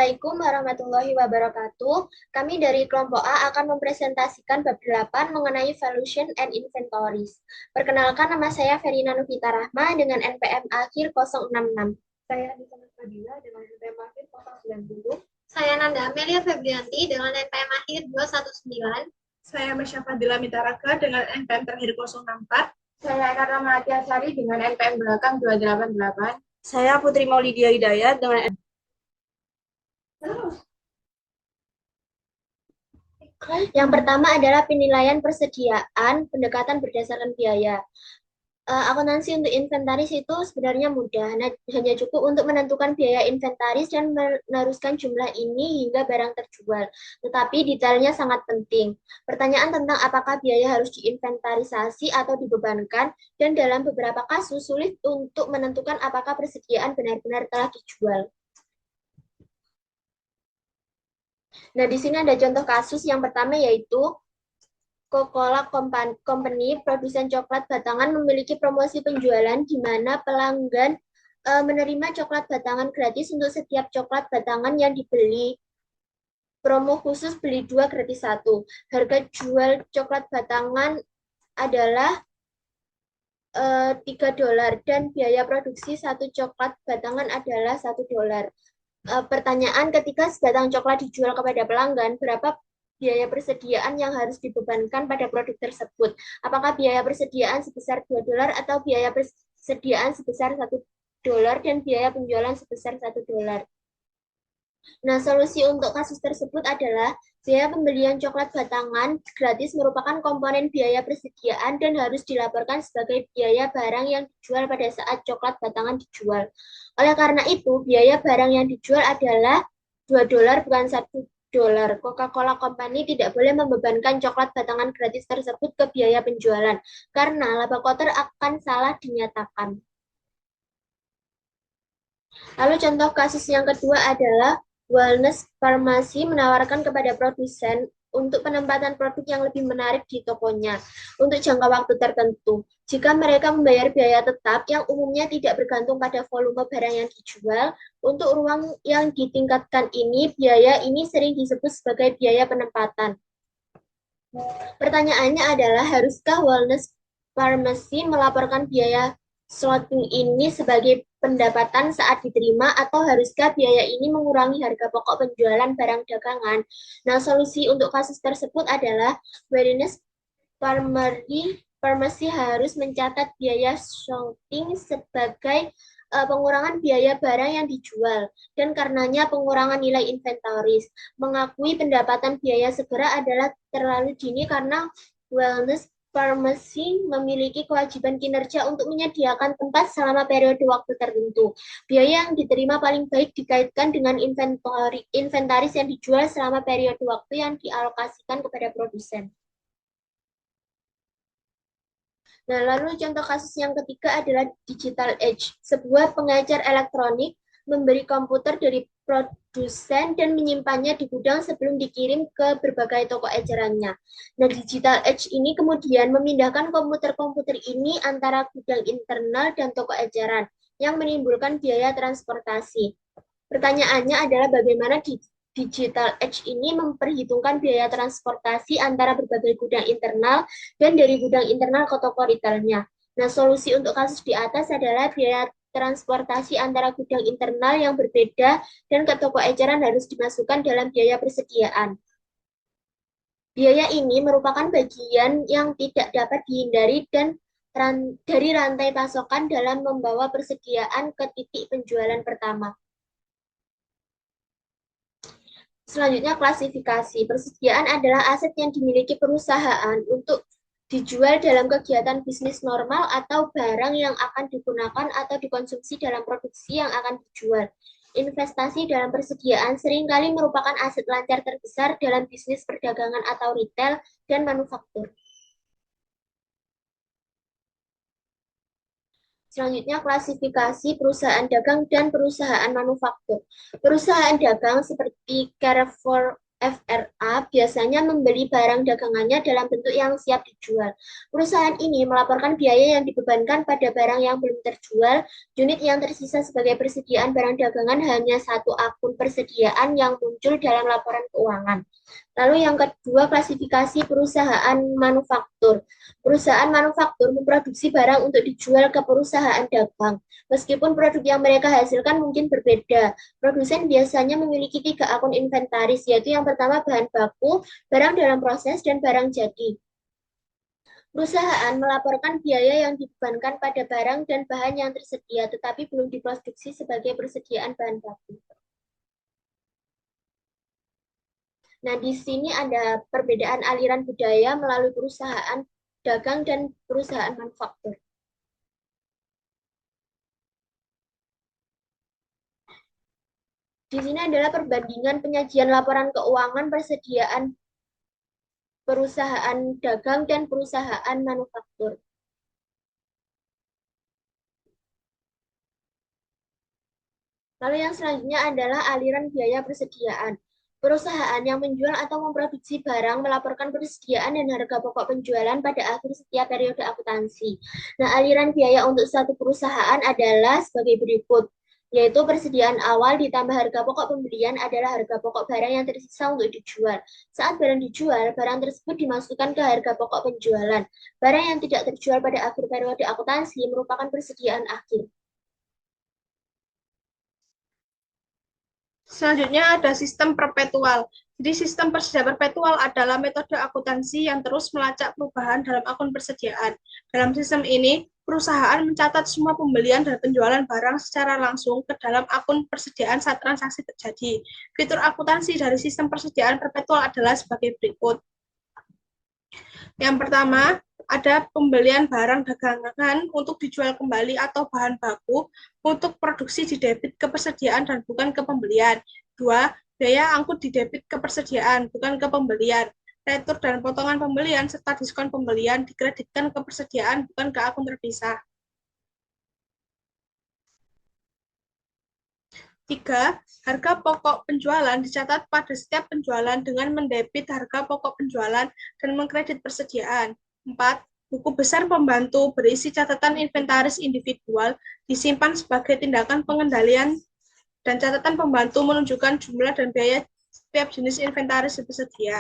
Assalamualaikum warahmatullahi wabarakatuh. Kami dari kelompok A akan mempresentasikan bab 8 mengenai valuation and inventories. Perkenalkan, nama saya Verina Novita Rahma dengan NPM akhir 066. Saya Anissa Fadila dengan NPM akhir 090. Saya Nanda Amelia Febrianti dengan NPM akhir 219. Saya Mesya Fadila Mitaraka dengan NPM terakhir 064. Saya Karna Matiasari dengan NPM belakang 288. Saya Putri Maulidia Hidayat dengan Yang pertama adalah penilaian persediaan pendekatan berdasarkan biaya. Akuntansi untuk inventaris itu sebenarnya mudah, hanya cukup untuk menentukan biaya inventaris dan meneruskan jumlah ini hingga barang terjual. Tetapi detailnya sangat penting. Pertanyaan tentang apakah biaya harus diinventarisasi atau dibebankan, dan dalam beberapa kasus sulit untuk menentukan apakah persediaan benar-benar telah dijual. Nah, di sini ada contoh kasus yang pertama yaitu Coca-Cola Company, produsen coklat batangan, memiliki promosi penjualan di mana pelanggan menerima coklat batangan gratis untuk setiap coklat batangan yang dibeli. Promo khusus beli 2 gratis 1. Harga jual coklat batangan adalah $3 dan biaya produksi satu coklat batangan adalah $1. Pertanyaan, ketika sebatang coklat dijual kepada pelanggan, berapa biaya persediaan yang harus dibebankan pada produk tersebut? Apakah biaya persediaan sebesar $2 atau biaya persediaan sebesar $1 dan biaya penjualan sebesar $1? Nah, solusi untuk kasus tersebut adalah biaya pembelian coklat batangan gratis merupakan komponen biaya persediaan dan harus dilaporkan sebagai biaya barang yang dijual pada saat coklat batangan dijual. Oleh karena itu, biaya barang yang dijual adalah $2 bukan $1. Coca-Cola Company tidak boleh membebankan coklat batangan gratis tersebut ke biaya penjualan, karena laba kotor akan salah dinyatakan. Lalu contoh kasus yang kedua adalah Wellness Farmasi menawarkan kepada produsen untuk penempatan produk yang lebih menarik di tokonya untuk jangka waktu tertentu. Jika mereka membayar biaya tetap yang umumnya tidak bergantung pada volume barang yang dijual, untuk ruang yang ditingkatkan ini, biaya ini sering disebut sebagai biaya penempatan. Pertanyaannya adalah, haruskah Wellness Pharmacy melaporkan biaya slotting ini sebagai pendapatan saat diterima, atau haruskah biaya ini mengurangi harga pokok penjualan barang dagangan? Nah, solusi untuk kasus tersebut adalah Wellness Pharmacy harus mencatat biaya slotting sebagai pengurangan biaya barang yang dijual, dan karenanya pengurangan nilai inventaris. Mengakui pendapatan biaya segera adalah terlalu dini karena Wellness Farmasi memiliki kewajiban kinerja untuk menyediakan tempat selama periode waktu tertentu. Biaya yang diterima paling baik dikaitkan dengan inventaris yang dijual selama periode waktu yang dialokasikan kepada produsen. Nah, lalu contoh kasus yang ketiga adalah Digital Edge, sebuah pengecer elektronik memberi komputer dari produsen dan menyimpannya di gudang sebelum dikirim ke berbagai toko ecerannya. Nah, Digital Edge ini kemudian memindahkan komputer-komputer ini antara gudang internal dan toko eceran, yang menimbulkan biaya transportasi. Pertanyaannya adalah bagaimana Digital Edge ini memperhitungkan biaya transportasi antara berbagai gudang internal dan dari gudang internal ke toko retailnya. Nah, solusi untuk kasus di atas adalah biaya transportasi antara gudang internal yang berbeda dan ke toko eceran harus dimasukkan dalam biaya persediaan. Biaya ini merupakan bagian yang tidak dapat dihindari dan dari rantai pasokan dalam membawa persediaan ke titik penjualan pertama. Selanjutnya, klasifikasi. Persediaan adalah aset yang dimiliki perusahaan untuk dijual dalam kegiatan bisnis normal atau barang yang akan digunakan atau dikonsumsi dalam produksi yang akan dijual. Investasi dalam persediaan seringkali merupakan aset lancar terbesar dalam bisnis perdagangan atau retail dan manufaktur. Selanjutnya, klasifikasi perusahaan dagang dan perusahaan manufaktur. Perusahaan dagang seperti Carrefour FRA biasanya membeli barang dagangannya dalam bentuk yang siap dijual. Perusahaan ini melaporkan biaya yang dibebankan pada barang yang belum terjual. Unit yang tersisa sebagai persediaan barang dagangan hanya satu akun persediaan yang muncul dalam laporan keuangan. Lalu yang kedua, klasifikasi perusahaan manufaktur. Perusahaan manufaktur memproduksi barang untuk dijual ke perusahaan dagang. Meskipun produk yang mereka hasilkan mungkin berbeda, produsen biasanya memiliki 3 akun inventaris, yaitu yang pertama bahan baku, barang dalam proses, dan barang jadi. Perusahaan melaporkan biaya yang dibebankan pada barang dan bahan yang tersedia, tetapi belum diproduksi sebagai persediaan bahan baku. Nah, di sini ada perbedaan aliran budaya melalui perusahaan dagang dan perusahaan manufaktur. Di sini adalah perbandingan penyajian laporan keuangan persediaan perusahaan dagang dan perusahaan manufaktur. Lalu yang selanjutnya adalah aliran biaya persediaan. Perusahaan yang menjual atau memproduksi barang melaporkan persediaan dan harga pokok penjualan pada akhir setiap periode akuntansi. Nah, aliran biaya untuk suatu perusahaan adalah sebagai berikut, yaitu persediaan awal ditambah harga pokok pembelian adalah harga pokok barang yang tersisa untuk dijual. Saat barang dijual, barang tersebut dimasukkan ke harga pokok penjualan. Barang yang tidak terjual pada akhir periode akuntansi merupakan persediaan akhir. Selanjutnya ada sistem perpetual. Jadi sistem persediaan perpetual adalah metode akuntansi yang terus melacak perubahan dalam akun persediaan. Dalam sistem ini, perusahaan mencatat semua pembelian dan penjualan barang secara langsung ke dalam akun persediaan saat transaksi terjadi. Fitur akuntansi dari sistem persediaan perpetual adalah sebagai berikut. Yang pertama, ada pembelian barang dagangan untuk dijual kembali atau bahan baku untuk produksi didebit ke persediaan dan bukan ke pembelian. 2. Biaya angkut didebit ke persediaan, bukan ke pembelian. Retur dan potongan pembelian serta diskon pembelian dikreditkan ke persediaan, bukan ke akun terpisah. 3. Harga pokok penjualan dicatat pada setiap penjualan dengan mendebit harga pokok penjualan dan mengkredit persediaan. 4. Buku besar pembantu berisi catatan inventaris individual disimpan sebagai tindakan pengendalian dan catatan pembantu menunjukkan jumlah dan biaya setiap jenis inventaris yang tersedia.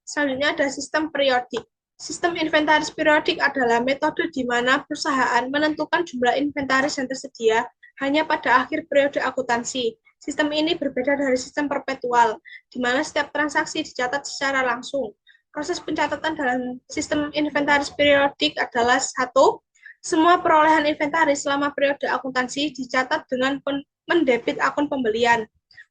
Selanjutnya ada sistem periodik. Sistem inventaris periodik adalah metode di mana perusahaan menentukan jumlah inventaris yang tersedia hanya pada akhir periode akuntansi. Sistem ini berbeda dari sistem perpetual, di mana setiap transaksi dicatat secara langsung. Proses pencatatan dalam sistem inventaris periodik adalah 1. Semua perolehan inventaris selama periode akuntansi dicatat dengan mendebit akun pembelian.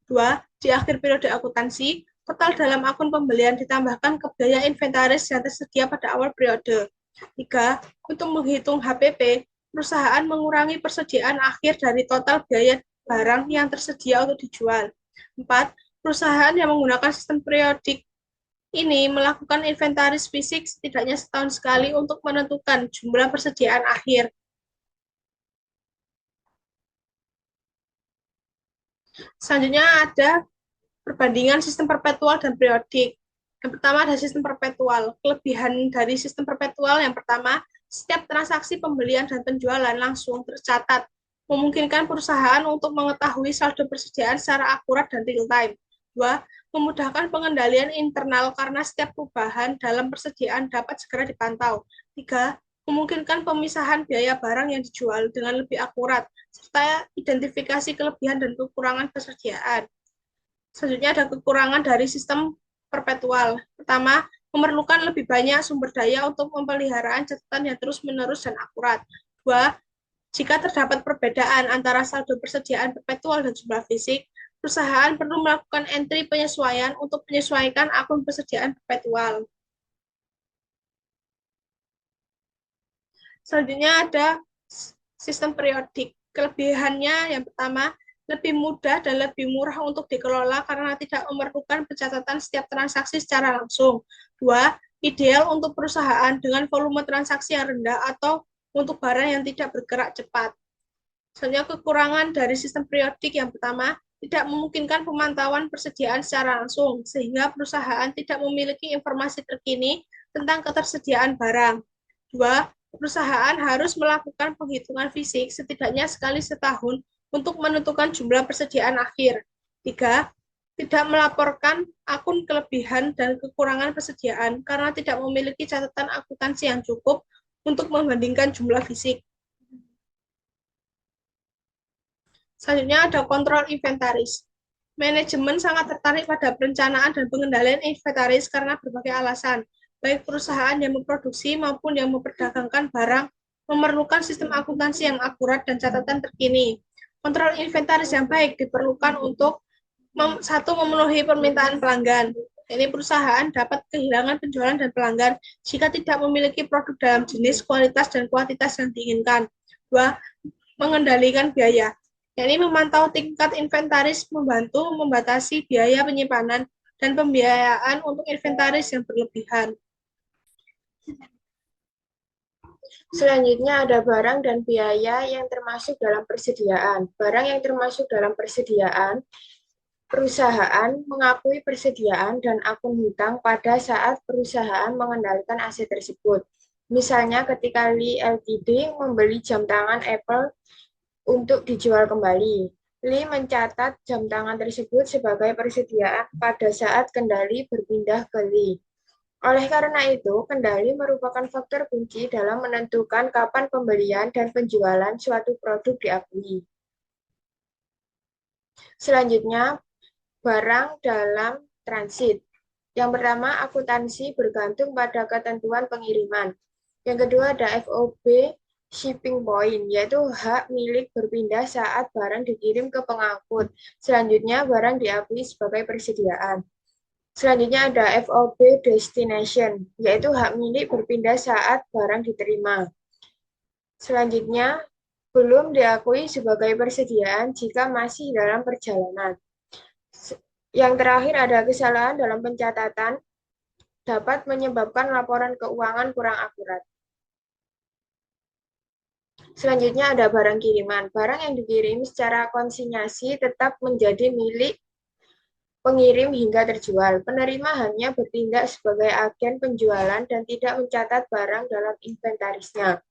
2. Di akhir periode akuntansi, total dalam akun pembelian ditambahkan ke biaya inventaris yang tersedia pada awal periode. 3. Untuk menghitung HPP, perusahaan mengurangi persediaan akhir dari total biaya barang yang tersedia untuk dijual. 4. Perusahaan yang menggunakan sistem periodik ini melakukan inventaris fisik setidaknya setahun sekali untuk menentukan jumlah persediaan akhir. Selanjutnya ada perbandingan sistem perpetual dan periodik. Yang pertama ada sistem perpetual. Kelebihan dari sistem perpetual yang pertama, setiap transaksi pembelian dan penjualan langsung tercatat, memungkinkan perusahaan untuk mengetahui saldo persediaan secara akurat dan real time. 2. Memudahkan pengendalian internal karena setiap perubahan dalam persediaan dapat segera dipantau. 3. Memungkinkan pemisahan biaya barang yang dijual dengan lebih akurat, serta identifikasi kelebihan dan kekurangan persediaan. Selanjutnya ada kekurangan dari sistem perpetual. Pertama, memerlukan lebih banyak sumber daya untuk pemeliharaan catatan yang terus-menerus dan akurat. 2. Jika terdapat perbedaan antara saldo persediaan perpetual dan jumlah fisik, perusahaan perlu melakukan entry penyesuaian untuk menyesuaikan akun persediaan perpetual. Selanjutnya ada sistem periodik. Kelebihannya yang pertama, lebih mudah dan lebih murah untuk dikelola karena tidak memerlukan pencatatan setiap transaksi secara langsung. 2. Ideal untuk perusahaan dengan volume transaksi yang rendah atau untuk barang yang tidak bergerak cepat. Selanjutnya kekurangan dari sistem periodik yang pertama, tidak memungkinkan pemantauan persediaan secara langsung, sehingga perusahaan tidak memiliki informasi terkini tentang ketersediaan barang. Dua, perusahaan harus melakukan penghitungan fisik setidaknya sekali setahun untuk menentukan jumlah persediaan akhir. Tiga, tidak melaporkan akun kelebihan dan kekurangan persediaan karena tidak memiliki catatan akuntansi yang cukup untuk membandingkan jumlah fisik. Selanjutnya ada kontrol inventaris. Manajemen sangat tertarik pada perencanaan dan pengendalian inventaris karena berbagai alasan. Baik perusahaan yang memproduksi maupun yang memperdagangkan barang memerlukan sistem akuntansi yang akurat dan catatan terkini. Kontrol inventaris yang baik diperlukan untuk satu, memenuhi permintaan pelanggan. Ini perusahaan dapat kehilangan penjualan dan pelanggan jika tidak memiliki produk dalam jenis, kualitas, dan kuantitas yang diinginkan. Dua, mengendalikan biaya. Yakni memantau tingkat inventaris, membantu membatasi biaya penyimpanan dan pembiayaan untuk inventaris yang berlebihan. Selanjutnya ada barang dan biaya yang termasuk dalam persediaan. Barang yang termasuk dalam persediaan, perusahaan mengakui persediaan dan akun hutang pada saat perusahaan mengendalikan aset tersebut. Misalnya ketika Lee Ltd membeli jam tangan Apple untuk dijual kembali. Lee mencatat jam tangan tersebut sebagai persediaan pada saat kendali berpindah ke Lee. Oleh karena itu, kendali merupakan faktor kunci dalam menentukan kapan pembelian dan penjualan suatu produk diakui. Selanjutnya, barang dalam transit. Yang pertama, akuntansi bergantung pada ketentuan pengiriman. Yang kedua ada FOB, shipping point, yaitu hak milik berpindah saat barang dikirim ke pengangkut. Selanjutnya, barang diakui sebagai persediaan. Selanjutnya ada FOB destination, yaitu hak milik berpindah saat barang diterima. Selanjutnya, belum diakui sebagai persediaan jika masih dalam perjalanan. Yang terakhir ada kesalahan dalam pencatatan dapat menyebabkan laporan keuangan kurang akurat. Selanjutnya ada barang kiriman. Barang yang dikirim secara konsinyasi tetap menjadi milik pengirim hingga terjual. Penerima hanya bertindak sebagai agen penjualan dan tidak mencatat barang dalam inventarisnya.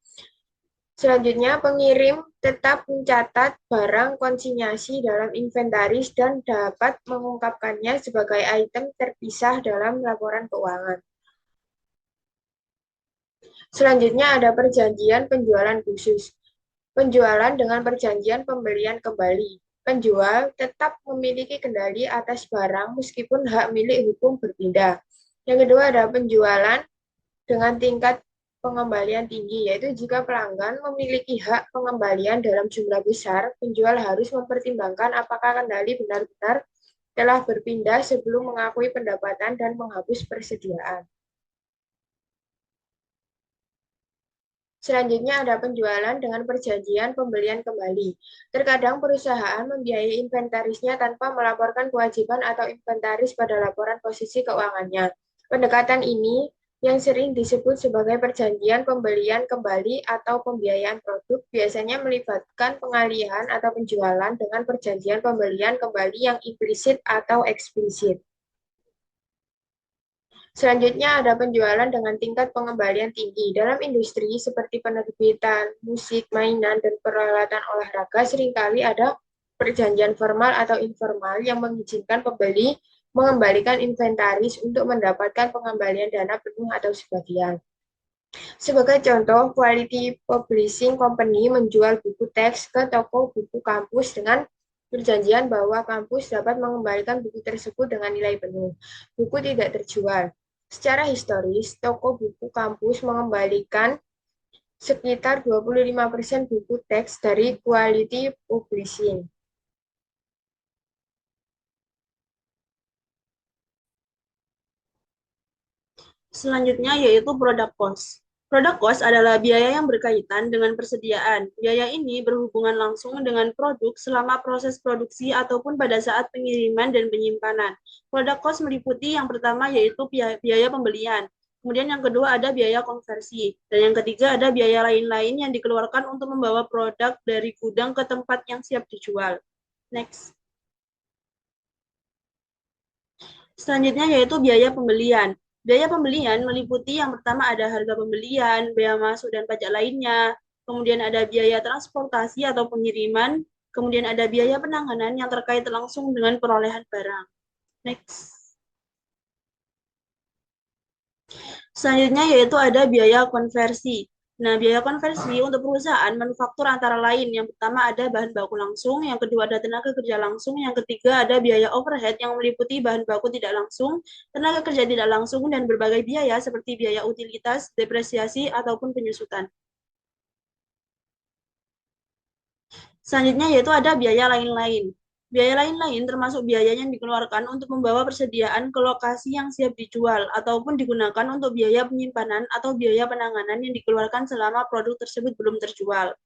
Selanjutnya, pengirim tetap mencatat barang konsinyasi dalam inventaris dan dapat mengungkapkannya sebagai item terpisah dalam laporan keuangan. Selanjutnya ada perjanjian penjualan khusus. Penjualan dengan perjanjian pembelian kembali. Penjual tetap memiliki kendali atas barang meskipun hak milik hukum berpindah. Yang kedua ada penjualan dengan tingkat pengembalian tinggi, yaitu jika pelanggan memiliki hak pengembalian dalam jumlah besar, penjual harus mempertimbangkan apakah kendali benar-benar telah berpindah sebelum mengakui pendapatan dan menghapus persediaan. Selanjutnya ada penjualan dengan perjanjian pembelian kembali. Terkadang perusahaan membiayai inventarisnya tanpa melaporkan kewajiban atau inventaris pada laporan posisi keuangannya. Pendekatan ini yang sering disebut sebagai perjanjian pembelian kembali atau pembiayaan produk biasanya melibatkan pengalihan atau penjualan dengan perjanjian pembelian kembali yang implisit atau eksplisit. Selanjutnya ada penjualan dengan tingkat pengembalian tinggi. Dalam industri seperti penerbitan, musik, mainan, dan peralatan olahraga, seringkali ada perjanjian formal atau informal yang mengizinkan pembeli mengembalikan inventaris untuk mendapatkan pengembalian dana penuh atau sebagian. Sebagai contoh, Quality Publishing Company menjual buku teks ke toko buku kampus dengan perjanjian bahwa kampus dapat mengembalikan buku tersebut dengan nilai penuh. Buku tidak terjual. Secara historis, toko buku kampus mengembalikan sekitar 25% buku teks dari Quality Publishing. Selanjutnya yaitu product cost. Product cost adalah biaya yang berkaitan dengan persediaan. Biaya ini berhubungan langsung dengan produk selama proses produksi ataupun pada saat pengiriman dan penyimpanan. Product cost meliputi yang pertama yaitu biaya pembelian. Kemudian yang kedua ada biaya konversi. Dan yang ketiga ada biaya lain-lain yang dikeluarkan untuk membawa produk dari gudang ke tempat yang siap dijual. Next. Selanjutnya yaitu biaya pembelian. Biaya pembelian meliputi yang pertama ada harga pembelian, bea masuk dan pajak lainnya, kemudian ada biaya transportasi atau pengiriman, kemudian ada biaya penanganan yang terkait langsung dengan perolehan barang. Next. Selanjutnya yaitu ada biaya konversi. Nah, biaya konversi untuk perusahaan manufaktur antara lain. Yang pertama ada bahan baku langsung, yang kedua ada tenaga kerja langsung, yang ketiga ada biaya overhead yang meliputi bahan baku tidak langsung, tenaga kerja tidak langsung, dan berbagai biaya seperti biaya utilitas, depresiasi, ataupun penyusutan. Selanjutnya yaitu ada biaya lain-lain. Biaya lain-lain termasuk biaya yang dikeluarkan untuk membawa persediaan ke lokasi yang siap dijual ataupun digunakan untuk biaya penyimpanan atau biaya penanganan yang dikeluarkan selama produk tersebut belum terjual.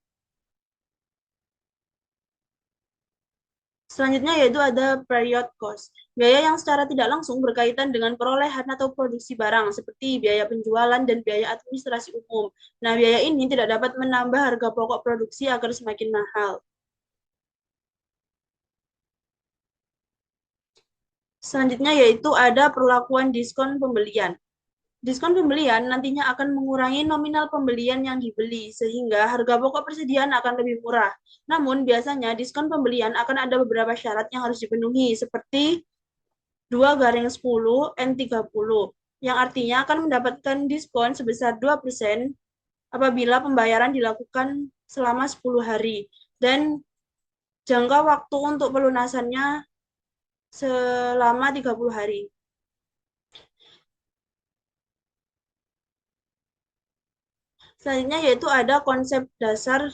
Selanjutnya yaitu ada period cost. Biaya yang secara tidak langsung berkaitan dengan perolehan atau produksi barang seperti biaya penjualan dan biaya administrasi umum. Nah, biaya ini tidak dapat menambah harga pokok produksi agar semakin mahal. Selanjutnya yaitu ada perlakuan diskon pembelian. Diskon pembelian nantinya akan mengurangi nominal pembelian yang dibeli, sehingga harga pokok persediaan akan lebih murah. Namun, biasanya diskon pembelian akan ada beberapa syarat yang harus dipenuhi, seperti 2-10 N30, yang artinya akan mendapatkan diskon sebesar 2% apabila pembayaran dilakukan selama 10 hari, dan jangka waktu untuk pelunasannya selama 30 hari. Selanjutnya yaitu ada konsep dasar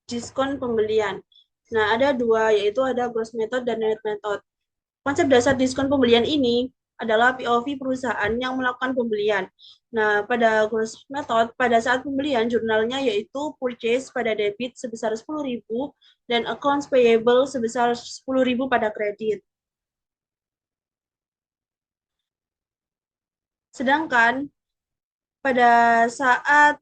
diskon pembelian. Nah, ada dua, yaitu ada gross method dan net method. Konsep dasar diskon pembelian ini adalah POV perusahaan yang melakukan pembelian. Nah, pada gross method, pada saat pembelian, jurnalnya yaitu purchase pada debit sebesar 10.000 dan accounts payable sebesar 10.000 pada kredit. Sedangkan pada saat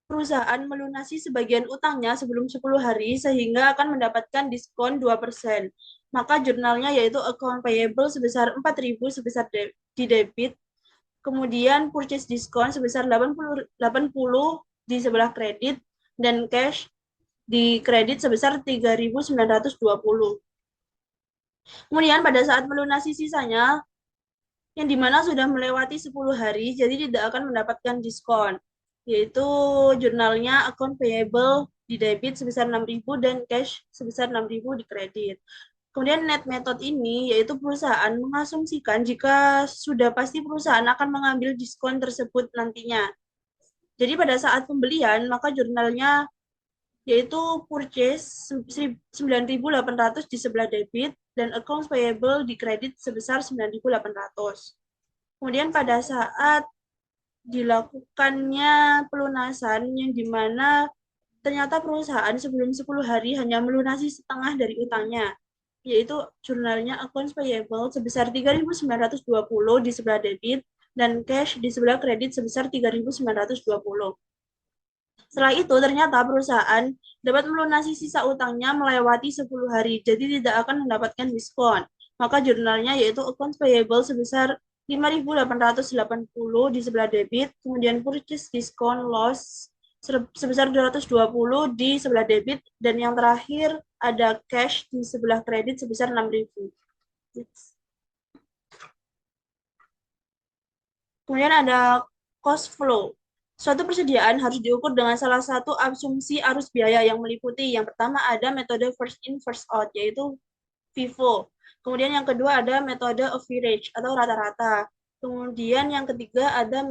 perusahaan melunasi sebagian utangnya sebelum 10 hari sehingga akan mendapatkan diskon 2%. Maka jurnalnya yaitu account payable sebesar 4.000 sebesar di debit, kemudian purchase diskon sebesar 80 di sebelah kredit, dan cash di kredit sebesar 3.920. Kemudian pada saat melunasi sisanya, yang dimana sudah melewati 10 hari, jadi tidak akan mendapatkan diskon, yaitu jurnalnya account payable di debit sebesar 6.000 dan cash sebesar 6.000 di kredit. Kemudian net method ini yaitu perusahaan mengasumsikan jika sudah pasti perusahaan akan mengambil diskon tersebut nantinya. Jadi pada saat pembelian maka jurnalnya yaitu purchase 9.800 di sebelah debit dan accounts payable di kredit sebesar 9.800. Kemudian pada saat dilakukannya pelunasan yang dimana ternyata perusahaan sebelum 10 hari hanya melunasi setengah dari utangnya, yaitu jurnalnya accounts payable sebesar 3.920 di sebelah debit dan cash di sebelah kredit sebesar 3.920. Setelah itu, ternyata perusahaan dapat melunasi sisa utangnya melewati 10 hari, jadi tidak akan mendapatkan diskon. Maka jurnalnya yaitu accounts payable sebesar 5.880 di sebelah debit, kemudian purchase discount loss sebesar 220 di sebelah debit, dan yang terakhir ada cash di sebelah kredit sebesar 6.000. Kemudian ada cost flow. Suatu persediaan harus diukur dengan salah satu asumsi arus biaya yang meliputi. Yang pertama ada metode first in, first out, yaitu FIFO. Kemudian yang kedua ada metode average atau rata-rata. Kemudian yang ketiga ada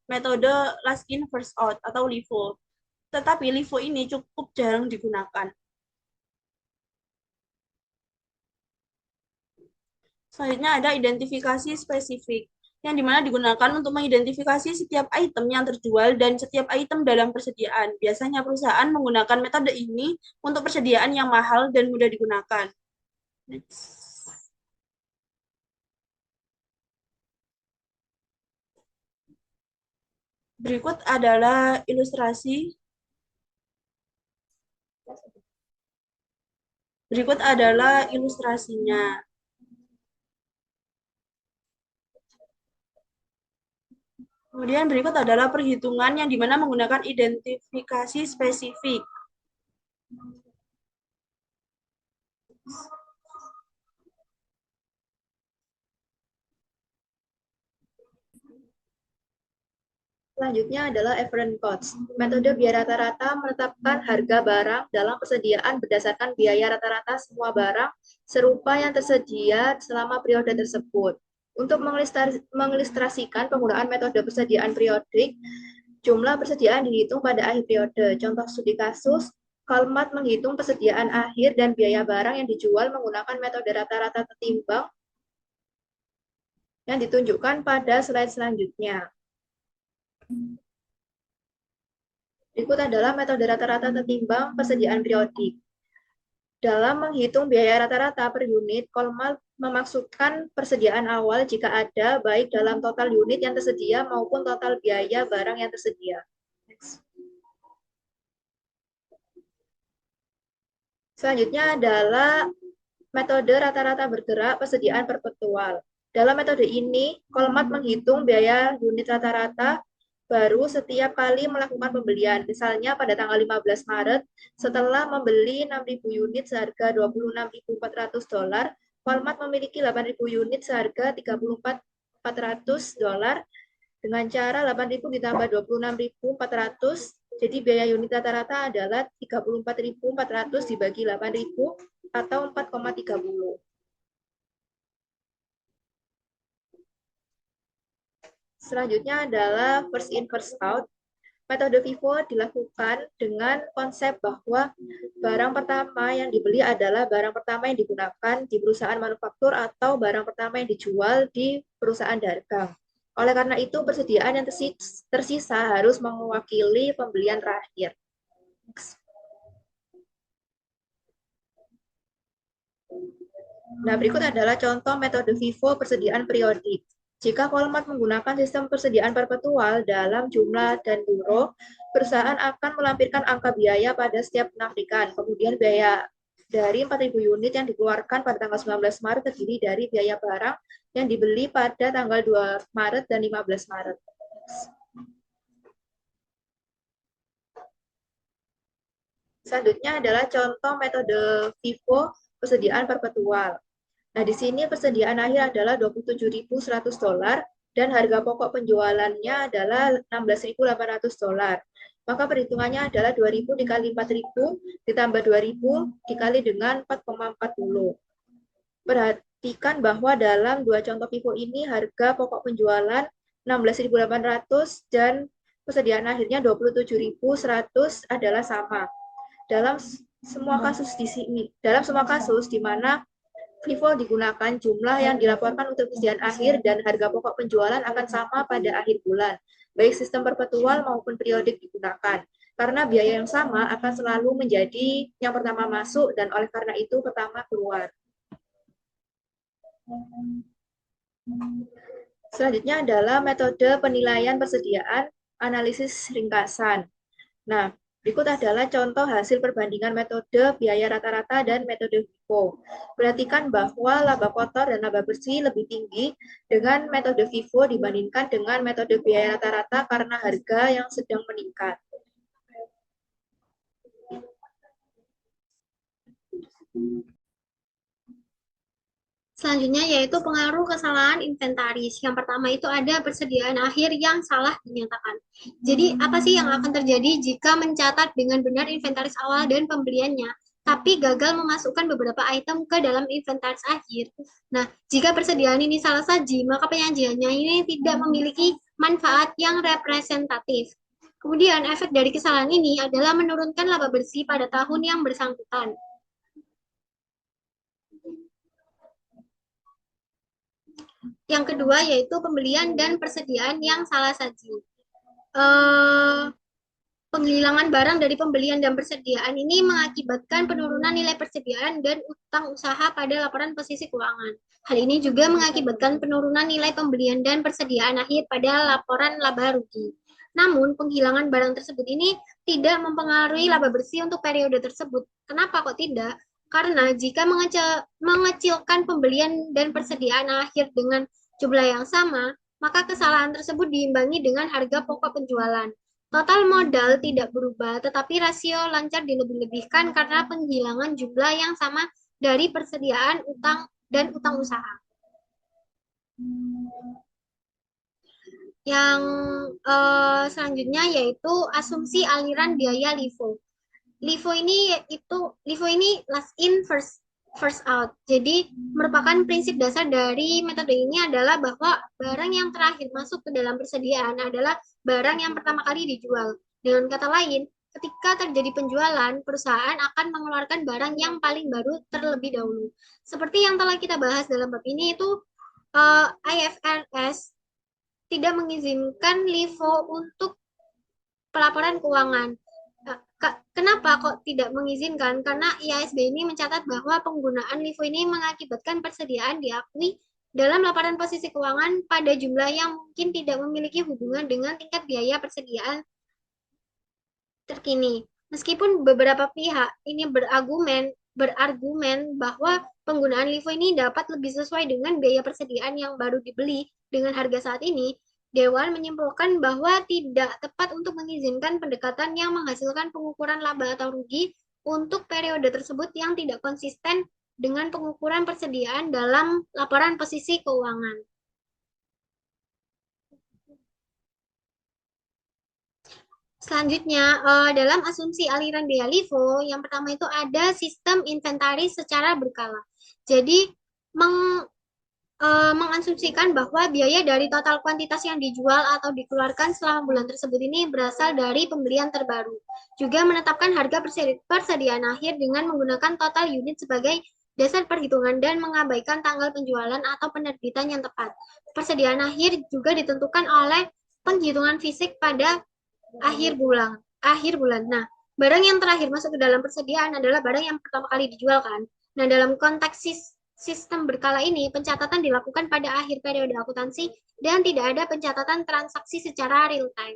metode last in, first out atau LIFO. Tetapi LIFO ini cukup jarang digunakan. Selanjutnya ada identifikasi spesifik, yang dimana digunakan untuk mengidentifikasi setiap item yang terjual dan setiap item dalam persediaan. Biasanya perusahaan menggunakan metode ini untuk persediaan yang mahal dan mudah digunakan. Next. Berikut adalah ilustrasi. Berikut adalah ilustrasinya. Kemudian berikut adalah perhitungan yang dimana menggunakan identifikasi spesifik. Selanjutnya adalah average cost. Metode biaya rata-rata menetapkan harga barang dalam persediaan berdasarkan biaya rata-rata semua barang serupa yang tersedia selama periode tersebut. Untuk mengilustrasikan penggunaan metode persediaan periodik, jumlah persediaan dihitung pada akhir periode. Contoh studi kasus, Kalmat menghitung persediaan akhir dan biaya barang yang dijual menggunakan metode rata-rata tertimbang yang ditunjukkan pada slide selanjutnya. Berikut adalah metode rata-rata tertimbang persediaan periodik. Dalam menghitung biaya rata-rata per unit, Kolmal memasukkan persediaan awal jika ada, baik dalam total unit yang tersedia maupun total biaya barang yang tersedia. Next. Selanjutnya adalah metode rata-rata bergerak persediaan perpetual. Dalam metode ini, Kolmat menghitung biaya unit rata-rata baru setiap kali melakukan pembelian. Misalnya pada tanggal 15 Maret, setelah membeli 6.000 unit seharga $26.400, Walmart memiliki 8.000 unit seharga $34.400 dengan cara 8.000 ditambah 26.400, jadi biaya unit rata-rata adalah 34.400 dibagi 8.000 atau 4,30. Selanjutnya adalah first in, first out. Metode FIFO dilakukan dengan konsep bahwa barang pertama yang dibeli adalah barang pertama yang digunakan di perusahaan manufaktur atau barang pertama yang dijual di perusahaan dagang. Oleh karena itu, persediaan yang tersisa harus mewakili pembelian terakhir. Nah, berikut adalah contoh metode FIFO persediaan periodik. Jika Walmart menggunakan sistem persediaan perpetual dalam jumlah dan euro, perusahaan akan melampirkan angka biaya pada setiap penafikan. Kemudian biaya dari 4.000 unit yang dikeluarkan pada tanggal 19 Maret terdiri dari biaya barang yang dibeli pada tanggal 2 Maret dan 15 Maret. Selanjutnya adalah contoh metode FIFO persediaan perpetual. Nah, di sini persediaan akhir adalah $27.100 dan harga pokok penjualannya adalah $16.800. Maka perhitungannya adalah 2.000 dikali 4.000 ditambah 2.000 dikali dengan 4,40. Perhatikan bahwa dalam dua contoh FIFO ini harga pokok penjualan 16.800 dan persediaan akhirnya 27.100 adalah sama. Dalam semua kasus di mana FIFO digunakan, jumlah yang dilaporkan untuk persediaan akhir dan harga pokok penjualan akan sama pada akhir bulan, baik sistem perpetual maupun periodik digunakan. Karena biaya yang sama akan selalu menjadi yang pertama masuk dan oleh karena itu pertama keluar. Selanjutnya adalah metode penilaian persediaan analisis ringkasan. Nah, berikut adalah contoh hasil perbandingan metode biaya rata-rata dan metode FIFO. Perhatikan bahwa laba kotor dan laba bersih lebih tinggi dengan metode FIFO dibandingkan dengan metode biaya rata-rata karena harga yang sedang meningkat. Selanjutnya yaitu pengaruh kesalahan inventaris. Yang pertama itu ada persediaan akhir yang salah dinyatakan. Jadi apa sih yang akan terjadi jika mencatat dengan benar inventaris awal dan pembeliannya, tapi gagal memasukkan beberapa item ke dalam inventaris akhir? Nah, jika persediaan ini salah saji, maka penyajiannya ini tidak memiliki manfaat yang representatif. Kemudian efek dari kesalahan ini adalah menurunkan laba bersih pada tahun yang bersangkutan. Yang kedua yaitu pembelian dan persediaan yang salah saji. Penghilangan barang dari pembelian dan persediaan ini mengakibatkan penurunan nilai persediaan dan utang usaha pada laporan posisi keuangan. Hal ini juga mengakibatkan penurunan nilai pembelian dan persediaan akhir pada laporan laba rugi. Namun, penghilangan barang tersebut ini tidak mempengaruhi laba bersih untuk periode tersebut. Kenapa kok tidak? Karena jika mengecilkan pembelian dan persediaan akhir dengan jumlah yang sama, maka kesalahan tersebut diimbangi dengan harga pokok penjualan. Total modal tidak berubah, tetapi rasio lancar dilebih-lebihkan karena penghilangan jumlah yang sama dari persediaan utang dan utang usaha. Yang selanjutnya yaitu asumsi aliran biaya LIFO. LIFO ini last in first out. Jadi merupakan prinsip dasar dari metode ini adalah bahwa barang yang terakhir masuk ke dalam persediaan adalah barang yang pertama kali dijual. Dengan kata lain, ketika terjadi penjualan, perusahaan akan mengeluarkan barang yang paling baru terlebih dahulu. Seperti yang telah kita bahas dalam bab ini itu IFRS tidak mengizinkan LIFO untuk pelaporan keuangan. Kenapa kok tidak mengizinkan? Karena IASB ini mencatat bahwa penggunaan LIFO ini mengakibatkan persediaan diakui dalam laporan posisi keuangan pada jumlah yang mungkin tidak memiliki hubungan dengan tingkat biaya persediaan terkini. Meskipun beberapa pihak ini berargumen bahwa penggunaan LIFO ini dapat lebih sesuai dengan biaya persediaan yang baru dibeli dengan harga saat ini, Dewan menyimpulkan bahwa tidak tepat untuk mengizinkan pendekatan yang menghasilkan pengukuran laba atau rugi untuk periode tersebut yang tidak konsisten dengan pengukuran persediaan dalam laporan posisi keuangan. Selanjutnya, dalam asumsi aliran biaya LIFO, yang pertama itu ada sistem inventaris secara berkala. Jadi, mengasumsikan bahwa biaya dari total kuantitas yang dijual atau dikeluarkan selama bulan tersebut ini berasal dari pembelian terbaru. Juga menetapkan harga persediaan akhir dengan menggunakan total unit sebagai dasar perhitungan dan mengabaikan tanggal penjualan atau penerbitan yang tepat. Persediaan akhir juga ditentukan oleh penghitungan fisik pada akhir bulan. Nah, barang yang terakhir masuk ke dalam persediaan adalah barang yang pertama kali dijual kan. Nah, dalam konteks sistem berkala ini, pencatatan dilakukan pada akhir periode akuntansi dan tidak ada pencatatan transaksi secara real time.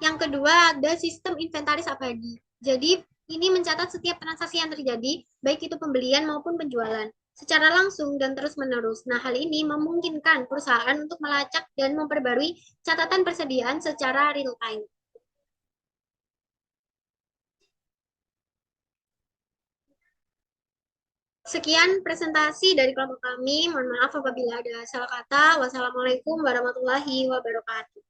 Yang kedua, ada sistem inventaris abadi. Jadi, ini mencatat setiap transaksi yang terjadi, baik itu pembelian maupun penjualan, secara langsung dan terus-menerus. Nah, hal ini memungkinkan perusahaan untuk melacak dan memperbarui catatan persediaan secara real time. Sekian presentasi dari kelompok kami. Mohon maaf apabila ada salah kata. Wassalamualaikum warahmatullahi wabarakatuh.